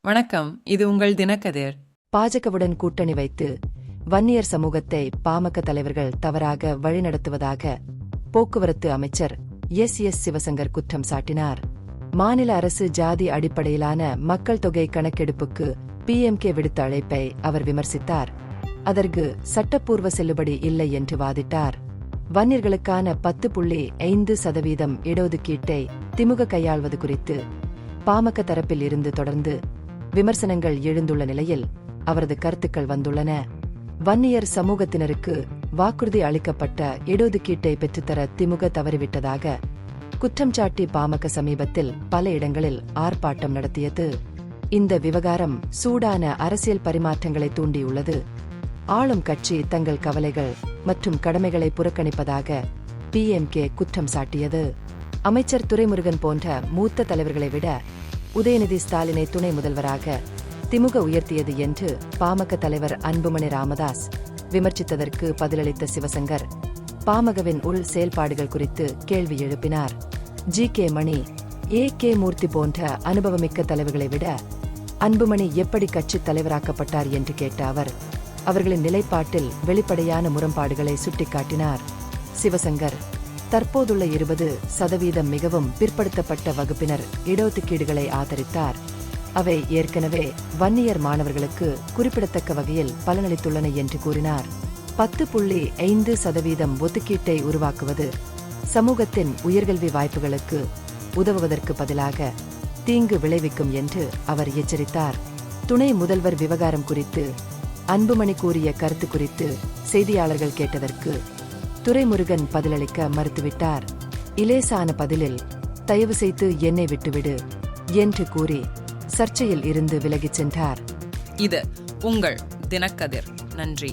வணக்கம், இது உங்கள் தினக்கதிர். பாஜகவுடன் கூட்டணி வைத்து வன்னியர் சமூகத்தை பாமக தலைவர்கள் தவறாக வழிநடத்துவதாக போக்குவரத்து அமைச்சர் எஸ். சிவசங்கர் குற்றம் சாட்டினார். மாநில அரசு ஜாதி அடிப்படையிலான மக்கள் தொகை கணக்கெடுப்புக்கு PMK விடுத்த அழைப்பை அவர் விமர்சித்தார். அதற்கு சட்டப்பூர்வ செல்லுபடி இல்லை என்று வாதிட்டார். வன்னியர்களுக்கான 10.5% இடஒதுக்கீட்டை திமுக கையாள்வது குறித்து பாமக தரப்பில் இருந்து தொடர்ந்து விமர்சனங்கள் எழுந்துள்ள நிலையில் அவரது கருத்துக்கள் வந்துள்ளன. வன்னியர் சமூகத்தினருக்கு வாக்குறுதி அளிக்கப்பட்ட இடஒதுக்கீட்டை பெற்றுத்தர திமுக தவறிவிட்டதாக குற்றம் சாட்டி பாமக சமீபத்தில் பல இடங்களில் ஆர்ப்பாட்டம் நடத்தியது. இந்த விவகாரம் சூடான அரசியல் பரிமாற்றங்களை தூண்டியுள்ளது. ஆளும் கட்சி தங்கள் கவலைகள் மற்றும் கடமைகளை புறக்கணிப்பதாக PMK குற்றம் சாட்டியது. அமைச்சர் துரைமுருகன் போன்ற மூத்த தலைவர்களை விட உதயநிதி ஸ்டாலினை துணை முதல்வராக திமுக உயர்த்தியது என்று பாமக தலைவர் அன்புமணி ராமதாஸ் விமர்சித்ததற்கு பதிலளித்த சிவசங்கர் பாமகவின் உள் செயல்பாடுகள் குறித்து கேள்வி எழுப்பினார். GK மணி, AK மூர்த்தி போன்ற அனுபவமிக்க தலைவர்களை விட அன்புமணி எப்படி கட்சித் தலைவராக்கப்பட்டார் என்று கேட்ட அவர் அவர்களின் நிலைப்பாட்டில் வெளிப்படையான முரண்பாடுகளை சுட்டிக்காட்டினார். சிவசங்கர் தற்போதுள்ள 20% மிகவும் பிற்படுத்தப்பட்ட வகுப்பினர் இடஒதுக்கீடுகளை ஆதரித்தார். அவை ஏற்கனவே வன்னியர் மாணவர்களுக்கு குறிப்பிடத்தக்க வகையில் பலனளித்துள்ளன என்று கூறினார். 10.5% ஒதுக்கீட்டை உருவாக்குவது சமூகத்தின் உயர்கல்வி வாய்ப்புகளுக்கு உதவுவதற்கு பதிலாக தீங்கு விளைவிக்கும் என்று அவர் எச்சரித்தார். துணை முதல்வர் விவகாரம் குறித்து அன்புமணி கூறிய கருத்து குறித்து செய்தியாளர்கள் கேட்டதற்கு துரைமுருகன் பதிலளிக்க மறுத்துவிட்டார். இலேசான பதிலில் தயவு செய்து என்னை விட்டுவிடு என்று கூறி சர்ச்சையில் இருந்து விலகிச் சென்றார். இது உங்கள் தினக்கதிர். நன்றி.